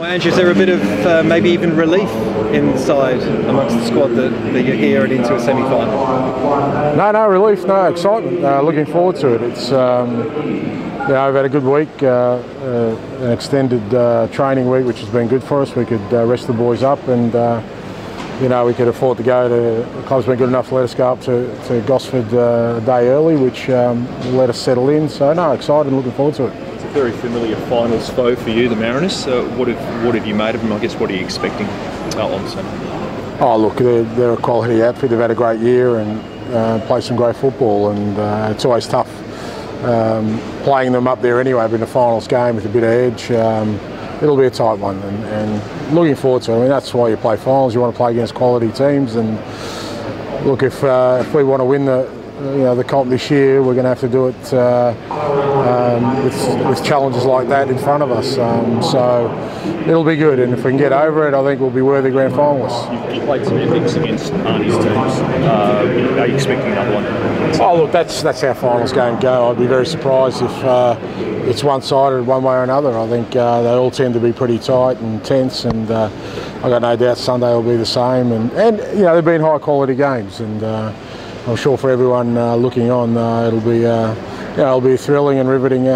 Well, Ange, is there a bit of maybe even relief inside amongst the squad that you're here and into a semi-final? No relief, no excitement. Looking forward to it. It's we've had a good week, an extended training week, which has been good for us. We could rest the boys up, and we could afford to go to. The club's been good enough to let us go up to Gosford a day early, which will let us settle in. So no, excited and looking forward to it. Very familiar finals foe for you, the Mariners. What have you made of them? I guess what are you expecting on Sunday? Oh look, they're a quality outfit. They've had a great year and played some great football, and it's always tough playing them up there anyway. But in a finals game with a bit of edge, it'll be a tight one, and looking forward to it. I mean, that's why you play finals. You want to play against quality teams, and look, if we want to win the comp this year, we're going to have to do it with challenges like that in front of us. So it'll be good, and if we can get over it, I think we'll be worthy grand finalists. You played some epics against Arnie's teams. Are you expecting another one? Oh look, that's how finals games go. I'd be very surprised if it's one-sided one way or another. I think they all tend to be pretty tight and tense, and I've got no doubt Sunday will be the same. And they've been high-quality games, and I'm sure for everyone looking on, it'll be a thrilling and riveting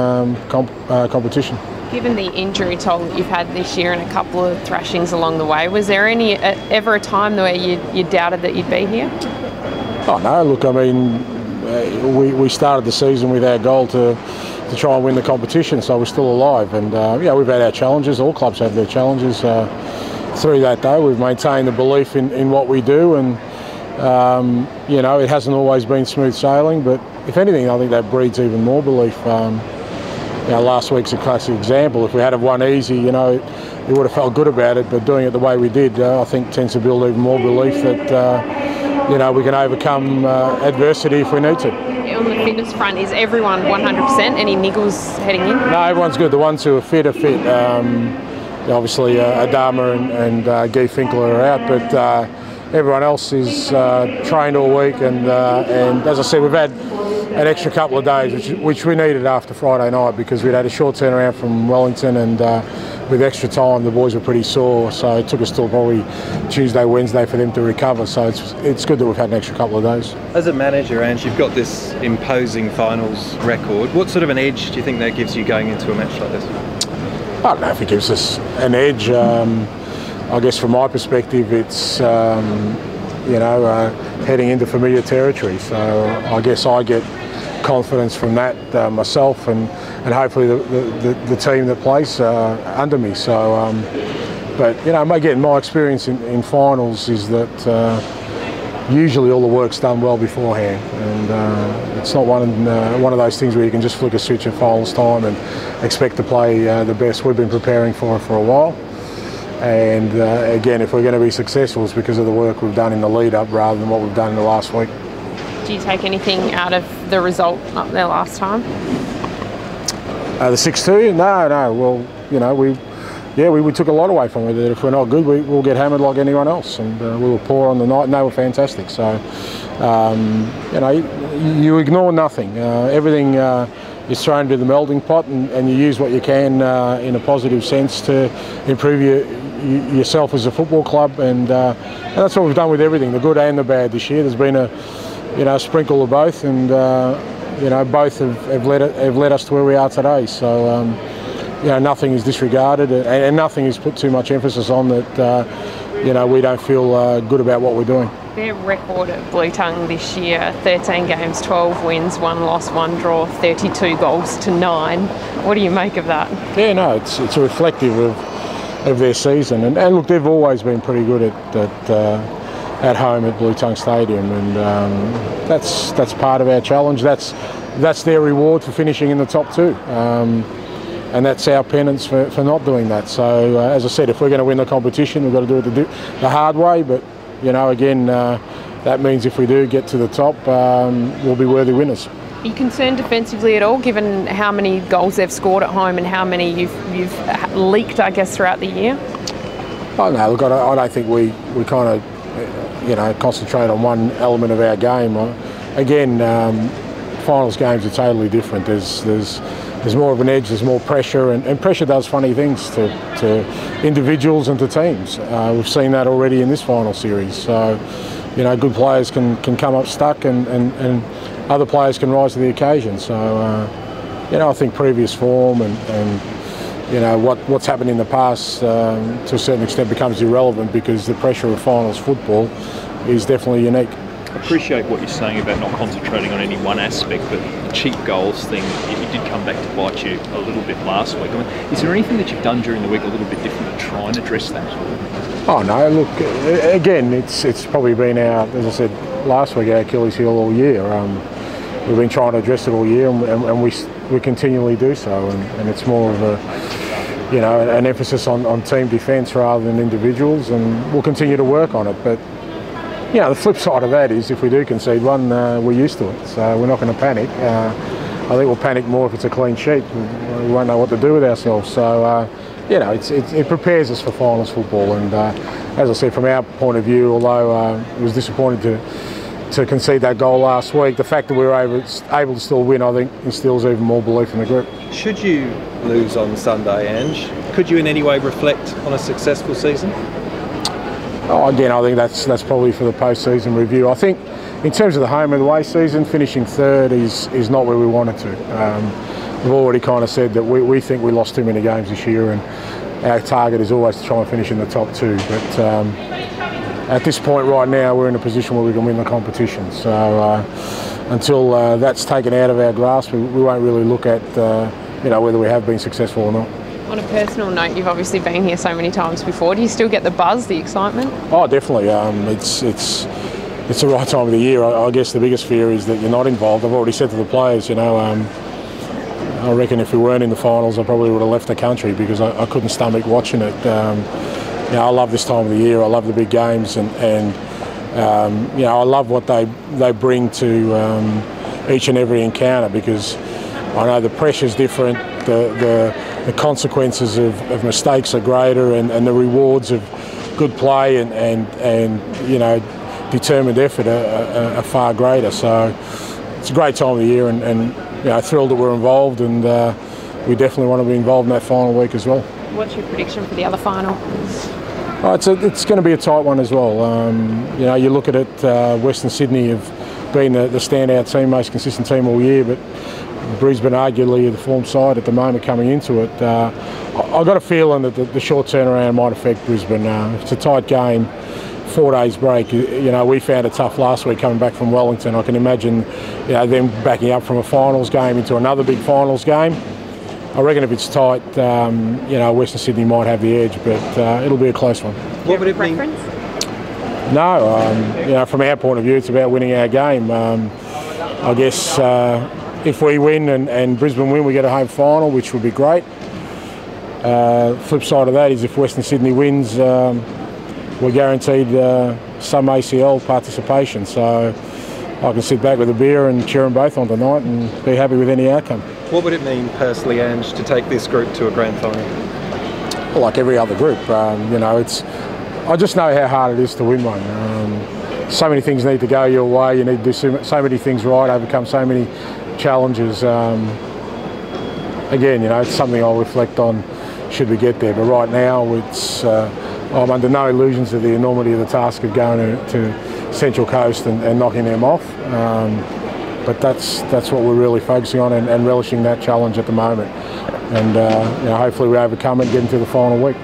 competition. Given the injury toll that you've had this year and a couple of thrashings along the way, was there ever a time where you doubted that you'd be here? Oh no, look, I mean, we started the season with our goal to try and win the competition, so we're still alive. And we've had our challenges. All clubs have their challenges. Through that though, we've maintained the belief in what we do, and it hasn't always been smooth sailing, but if anything, I think that breeds even more belief. Last week's a classic example. If we had won easy, you would have felt good about it, but doing it the way we did, I think tends to build even more belief that, we can overcome adversity if we need to. On the fitness front, is everyone 100%? Any niggles heading in? No, everyone's good. The ones who are fit are fit. Obviously, Adama and Guy Finkler are out, but everyone else is trained all week, and as I said, we've had an extra couple of days, which we needed after Friday night, because we'd had a short turnaround from Wellington, and with extra time the boys were pretty sore, so it took us till probably Tuesday, Wednesday for them to recover. So it's good that we've had an extra couple of days. As a manager, Ange, you've got this imposing finals record. What sort of an edge do you think that gives you going into a match like this? I don't know if it gives us an edge. I guess from my perspective, it's heading into familiar territory. So I guess I get confidence from that myself, and hopefully the team that plays under me. So, but again, my experience in finals is that usually all the work's done well beforehand, and it's not one of those things where you can just flick a switch at finals time and expect to play the best. We've been preparing for a while. And again, if we're going to be successful, it's because of the work we've done in the lead-up rather than what we've done in the last week. Do you take anything out of the result up there last time? The 6-2? No. Well, we took a lot away from it. That if we're not good, we'll get hammered like anyone else, and we were poor on the night, and they were fantastic. So, you ignore nothing. Everything is thrown into the melding pot, and you use what you can in a positive sense to improve yourself as a football club, and that's what we've done with everything, the good and the bad this year. There's been a sprinkle of both, and both have led us to where we are today. So nothing is disregarded, and nothing is put too much emphasis on that we don't feel good about what we're doing. Their record at Bluetongue this year, 13 games, 12 wins, 1 loss, 1 draw, 32 goals to 9. What do you make of that? Yeah, no, it's a reflective of their season, and look, they've always been pretty good at home at Bluetongue Stadium, and that's part of our challenge. That's their reward for finishing in the top 2. And that's our penance for not doing that. So, as I said, if we're going to win the competition, we've got to do it the hard way. But, again, that means if we do get to the top, we'll be worthy winners. Are you concerned defensively at all, given how many goals they've scored at home and how many you've leaked, I guess, throughout the year? Oh, no, look, I don't think we kind of, concentrate on one element of our game. Again, finals games are totally different. There's there's more of an edge, there's more pressure, and pressure does funny things to individuals and to teams. We've seen that already in this final series. So, you know, good players can come up stuck, and other players can rise to the occasion. So, you know, I think previous form and you know, what's happened in the past to a certain extent becomes irrelevant, because the pressure of finals football is definitely unique. I appreciate what you're saying about not concentrating on any one aspect, but the cheap goals thing, it did come back to bite you a little bit last week. I mean, is there anything that you've done during the week a little bit different to try and address that? Oh no, look, again, it's probably been our, as I said last week, our Achilles heel all year. We've been trying to address it all year, and we continually do so, and it's more of a, you know, an emphasis on team defence rather than individuals, and we'll continue to work on it. But you know, the flip side of that is if we do concede one, we're used to it, so we're not going to panic. I think we'll panic more if it's a clean sheet. We won't know what to do with ourselves. So you know, it prepares us for finals football, and as I said, from our point of view, although it was disappointing to concede that goal last week, the fact that we were able to still win, I think, instills even more belief in the group. Should you lose on Sunday, Ange, could you in any way reflect on a successful season? Oh, again, I think that's probably for the post-season review. I think in terms of the home and away season, finishing third is not where we wanted to. We've already kind of said that we think we lost too many games this year, and our target is always to try and finish in the top two. But at this point right now, we're in a position where we can win the competition. So until that's taken out of our grasp, we won't really look at you know, whether we have been successful or not. On a personal note, you've obviously been here so many times before. Do you still get the buzz, the excitement? Oh, definitely. It's the right time of the year. I guess the biggest fear is that you're not involved. I've already said to the players, you know, I reckon if we weren't in the finals, I probably would have left the country, because I couldn't stomach watching it. You know, I love this time of the year. I love the big games, and you know, I love what they bring to each and every encounter, because I know the pressure's different. The consequences of mistakes are greater, and the rewards of good play and you know, determined effort are far greater. So it's a great time of the year, and you know, thrilled that we're involved, and we definitely want to be involved in that final week as well. What's your prediction for the other final? Oh, it's going to be a tight one as well. You know, you look at it, Western Sydney have been the standout team, most consistent team all year, but Brisbane arguably the form side at the moment coming into it. I've got a feeling that the short turnaround might affect Brisbane. It's a tight game, 4 days break. You know, we found it tough last week coming back from Wellington. I can imagine, you know, them backing up from a finals game into another big finals game. I reckon if it's tight, you know, Western Sydney might have the edge, but it'll be a close one. What would it mean? No, you know, from our point of view, it's about winning our game. I guess if we win and Brisbane win, we get a home final, which would be great. Flip side of that is if Western Sydney wins, we're guaranteed some ACL participation. So I can sit back with a beer and cheer them both on tonight and be happy with any outcome. What would it mean personally, Ange, to take this group to a grand final? Well, like every other group, you know, I just know how hard it is to win one. So many things need to go your way. You need to do so many things right, overcome so many challenges. Again, you know, it's something I'll reflect on should we get there. But right now, I'm under no illusions of the enormity of the task of going to Central Coast and knocking them off. But that's what we're really focusing on and relishing that challenge at the moment. And you know, hopefully we overcome it and get into the final week.